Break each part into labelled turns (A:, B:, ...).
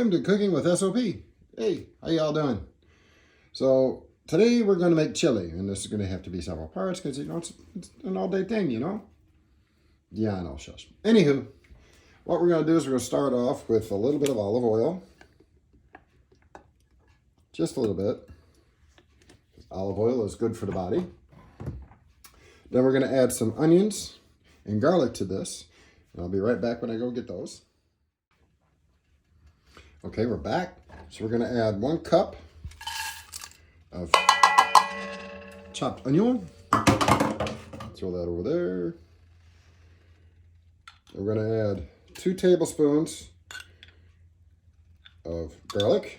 A: welcome to Cooking with SOP. Hey, how y'all doing? So today we're going to make chili, and this is going to have to be several parts because it's an all-day thing, you know? Yeah, I know, shush. Anywho, what we're going to do is we're going to start off with a little bit of olive oil. Just a little bit. Olive oil is good for the body. Then we're going to add some onions and garlic to this. And I'll be right back when I go get those. Okay, we're back. So we're going to add 1 cup of chopped onion. Throw that over there. We're going to add 2 tablespoons of garlic.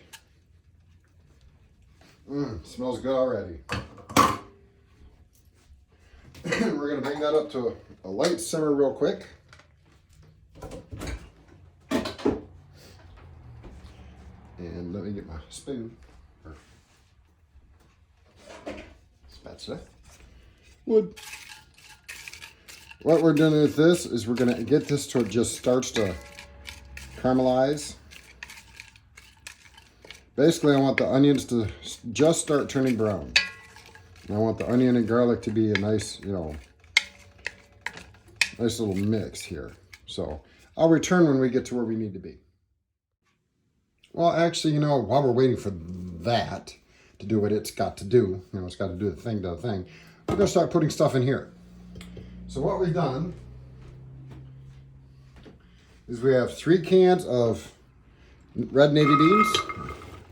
A: Smells good already. We're going to bring that up to a light simmer real quick. And let me get my spoon, or spatula, wood. What we're doing with this is we're going to get this to just starts to caramelize. Basically, I want the onions to just start turning brown. And I want the onion and garlic to be a nice, nice little mix here. So I'll return when we get to where we need to be. Well, actually, while we're waiting for that to do what it's got to do, it's got to do the thing, we're going to start putting stuff in here. So what we've done is we have 3 cans of red navy beans,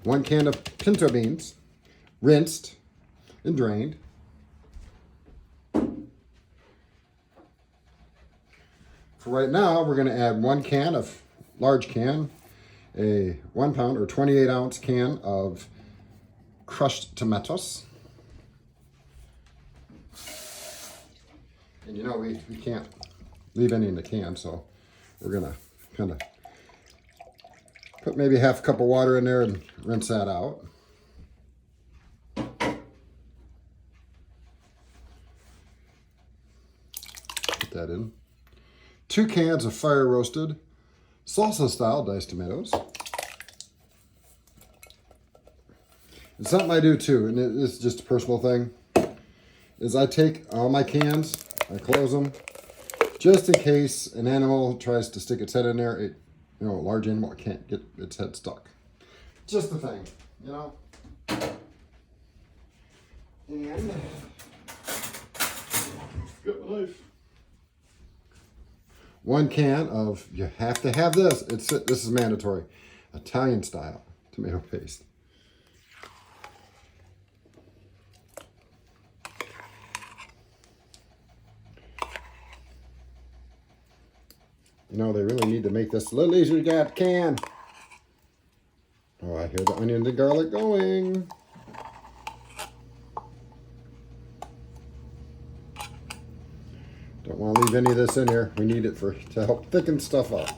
A: 1 can of pinto beans, rinsed and drained. For right now, we're going to add 1 can of large can, a 1 pound or 28 ounce can of crushed tomatoes. And we can't leave any in the can, so we're gonna kind of put maybe half a cup of water in there and rinse that out. Put that in. 2 cans of fire roasted salsa style diced tomatoes. And something I do too, and it's just a personal thing, is I take all my cans, I close them, just in case an animal tries to stick its head in there. A large animal can't get its head stuck. Just a thing, And got my knife. 1 can of, you have to have this. This is mandatory, Italian style tomato paste. They really need to make this a little easier to get can. Oh, I hear the onion and garlic going. Don't want to leave any of this in here. We need it to help thicken stuff up.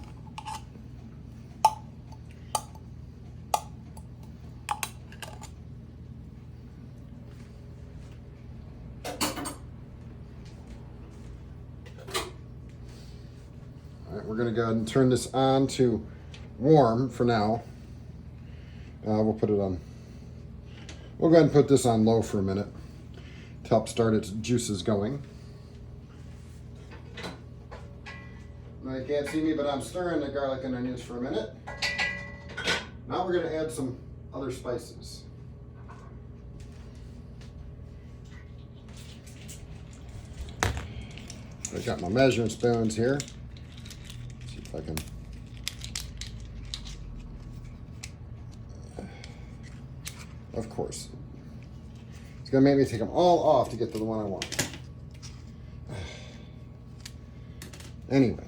A: All right, we're going to go ahead and turn this on to warm for now. We'll put it on. We'll go ahead and put this on low for a minute to help start its juices going. Now you can't see me, but I'm stirring the garlic and onions for a minute. Now we're going to add some other spices. I've got my measuring spoons here. See if I can. Of course. It's going to make me take them all off to get to the one I want. Anyway.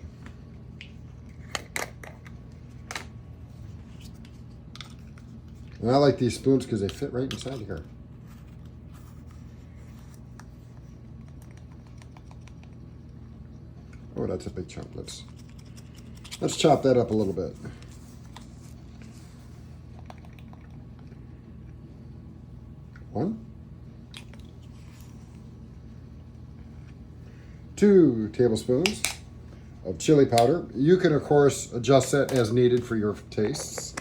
A: And I like these spoons because they fit right inside here. Oh, that's a big chunk. Let's chop that up a little bit. One. 2 tablespoons of chili powder. You can, of course, adjust that as needed for your tastes.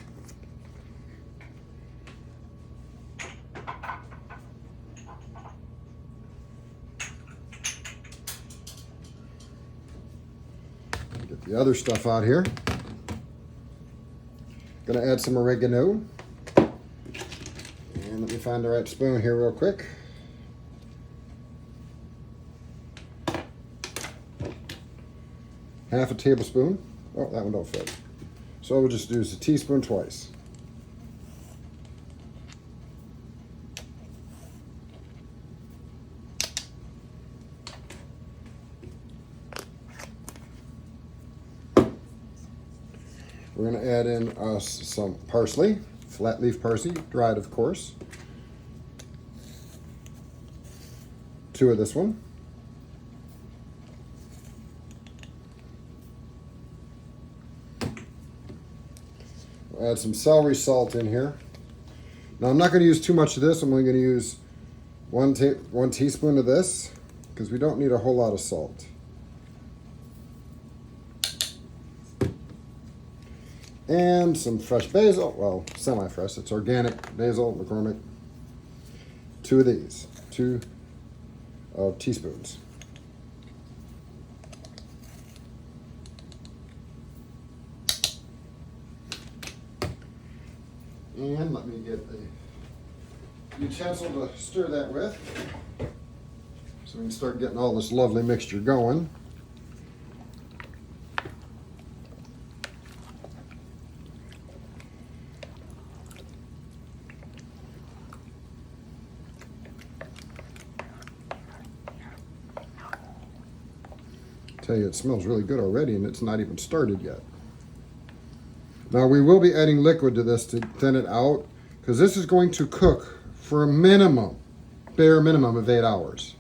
A: the other stuff out here. Gonna add some oregano. And let me find the right spoon here real quick. Half a tablespoon. Oh, that one don't fit. So we'll just use a teaspoon twice. We're going to add in some parsley, flat leaf parsley, dried of course. 2 of this one. We'll add some celery salt in here. Now I'm not going to use too much of this. I'm only going to use one teaspoon of this because we don't need a whole lot of salt. And some fresh basil, well, semi-fresh, it's organic basil, McCormick. 2 of these, 2 teaspoons. And let me get the utensil to stir that with, so we can start getting all this lovely mixture going. Tell you, it smells really good already, and it's not even started yet. Now we will be adding liquid to this to thin it out, because this is going to cook for a minimum, bare minimum of 8 hours.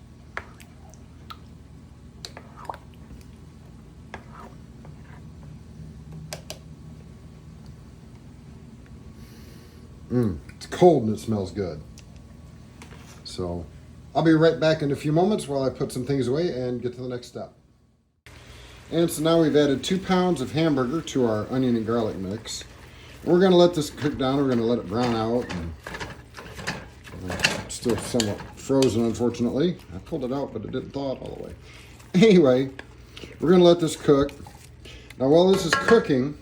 A: It's cold and it smells good. So I'll be right back in a few moments while I put some things away and get to the next step. And so now we've added 2 pounds of hamburger to our onion and garlic mix. We're going to let this cook down. We're going to let it brown out. And it's still somewhat frozen, unfortunately. I pulled it out, but it didn't thaw all the way. Anyway, we're going to let this cook. Now, while this is cooking,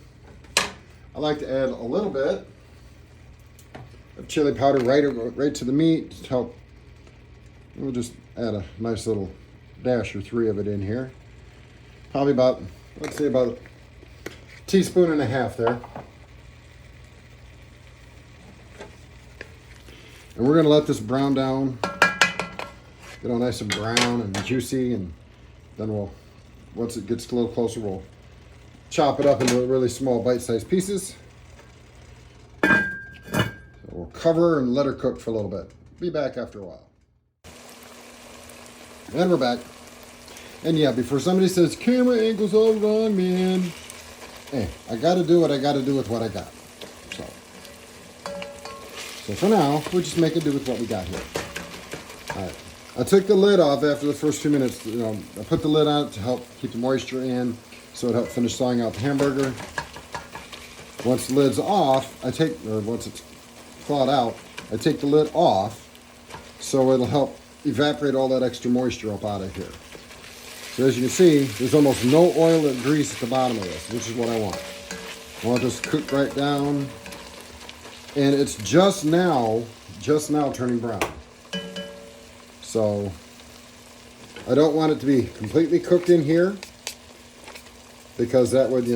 A: I like to add a little bit of chili powder right to the meat to help. We'll just add a nice little dash or 3 of it in here. Probably about, let's say about a teaspoon and a half there. And we're going to let this brown down, get all nice and brown and juicy, and then we'll, once it gets a little closer, we'll chop it up into really small bite-sized pieces. So we'll cover and let her cook for a little bit. Be back after a while. And we're back. And yeah, before somebody says, camera angle's all wrong, man. Hey, I got to do what I got to do with what I got. So for now, we'll just make it do with what we got here. All right. I took the lid off after the first 2 minutes. I put the lid on it to help keep the moisture in, so it helped finish thawing out the hamburger. Once the lid's off, once it's thawed out, I take the lid off, so it'll help evaporate all that extra moisture up out of here. So as you can see, there's almost no oil or grease at the bottom of this, which is what I want. I want this cooked right down. And it's just now turning brown. So I don't want it to be completely cooked in here, because that would,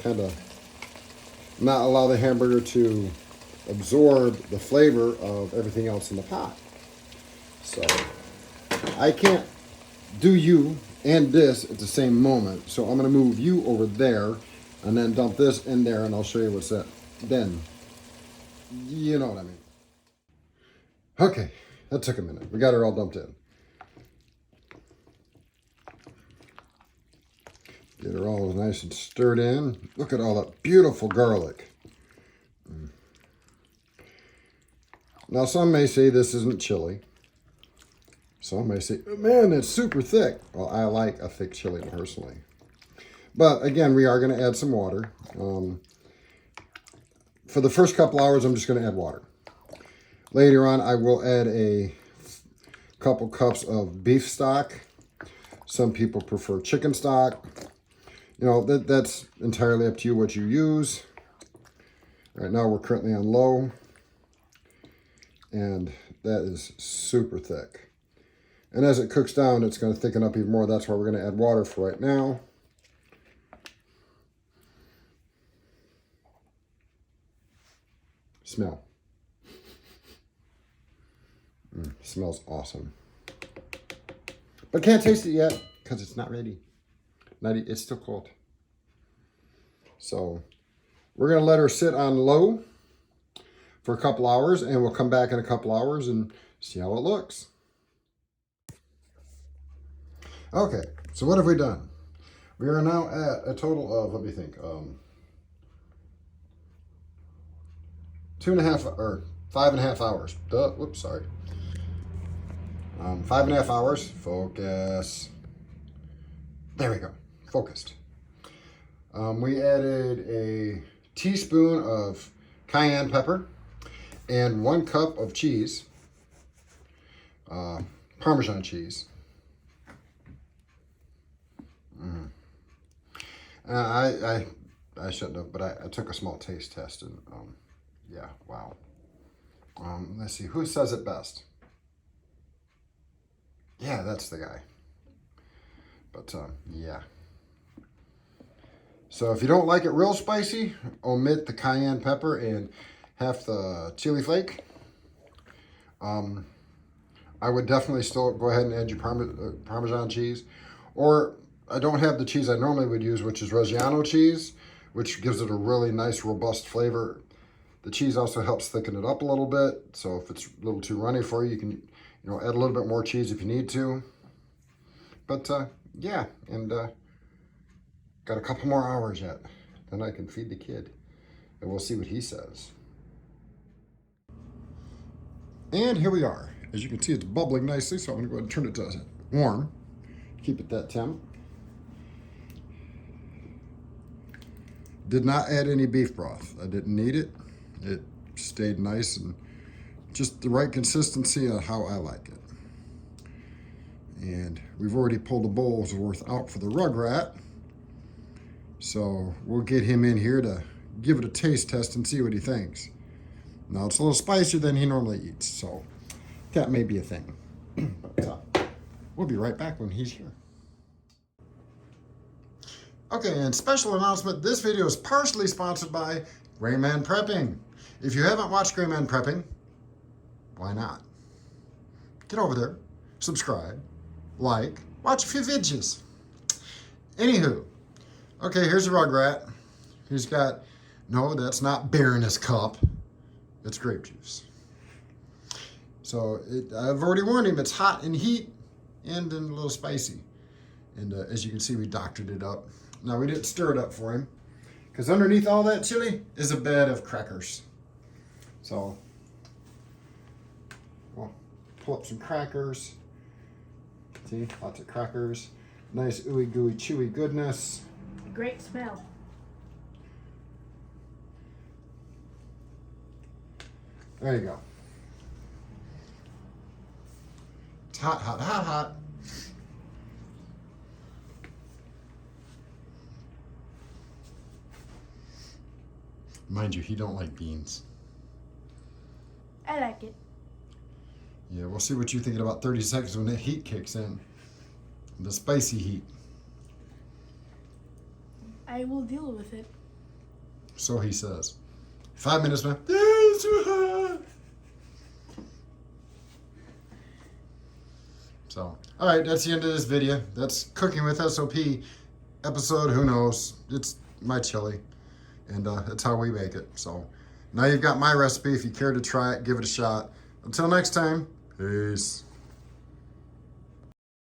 A: kind of not allow the hamburger to absorb the flavor of everything else in the pot. So I can't do you and this at the same moment. So I'm going to move you over there and then dump this in there, and I'll show you what's that. Then, you know what I mean. Okay, that took a minute. We got her all dumped in. Get her all nice and stirred in. Look at all that beautiful garlic. Now, some may say this isn't chili. Some may say, man, it's super thick. Well, I like a thick chili personally. But again, we are going to add some water. For the first couple hours, I'm just going to add water. Later on, I will add a couple cups of beef stock. Some people prefer chicken stock. You know, that's entirely up to you what you use. Right now we're currently on low, and that is super thick. And as it cooks down, it's going to thicken up even more. That's why we're going to add water for right now. Smell. Smells awesome. But can't taste it yet because it's not ready. It's still cold. So we're going to let her sit on low for a couple hours, and we'll come back in a couple hours and see how it looks. Okay, so what have we done? We are now at a total of, let me think, 5.5 hours. Whoops, sorry. 5.5 hours. Focus. There we go. Focused. We added a teaspoon of cayenne pepper and 1 cup of cheese, Parmesan cheese. I shouldn't have, but I took a small taste test, and yeah, wow. Let's see, who says it best? Yeah, that's the guy. But yeah. So if you don't like it real spicy, omit the cayenne pepper and half the chili flake. I would definitely still go ahead and add your Parmesan cheese. Or I don't have the cheese I normally would use, which is Reggiano cheese, which gives it a really nice, robust flavor. The cheese also helps thicken it up a little bit. So if it's a little too runny for you, you can, add a little bit more cheese if you need to. But yeah, and got a couple more hours yet. Then I can feed the kid, and we'll see what he says. And here we are. As you can see, it's bubbling nicely, so I'm going to go ahead and turn it to warm. Keep it that temp. Did not add any beef broth. I didn't need it. It stayed nice and just the right consistency of how I like it. And we've already pulled a bowl's worth out for the Rugrat. So we'll get him in here to give it a taste test and see what he thinks. Now it's a little spicier than he normally eats, so that may be a thing. But we'll be right back when he's here. Okay, and special announcement, this video is partially sponsored by Gray Man Prepping. If you haven't watched Gray Man Prepping, why not? Get over there, subscribe, like, watch a few videos. Anywho, okay, here's the Rugrat. He's got, no, that's not beer in his cup. It's grape juice. So I've already warned him, it's hot in heat and a little spicy. And as you can see, we doctored it up. Now, we didn't stir it up for him because underneath all that chili is a bed of crackers. So we'll pull up some crackers. See, lots of crackers. Nice ooey gooey chewy goodness.
B: Great smell.
A: There you go. It's hot, hot, hot, hot. Mind you, he don't like beans.
B: I like it.
A: Yeah, we'll see what you think in about 30 seconds when the heat kicks in. The spicy heat.
B: I will deal with it.
A: So he says. 5 minutes, man. It's too hot. So, all right, that's the end of this video. That's Cooking with SOP episode, who knows. It's my chili. And that's how we make it. So now you've got my recipe. If you care to try it, give it a shot. Until next time, peace.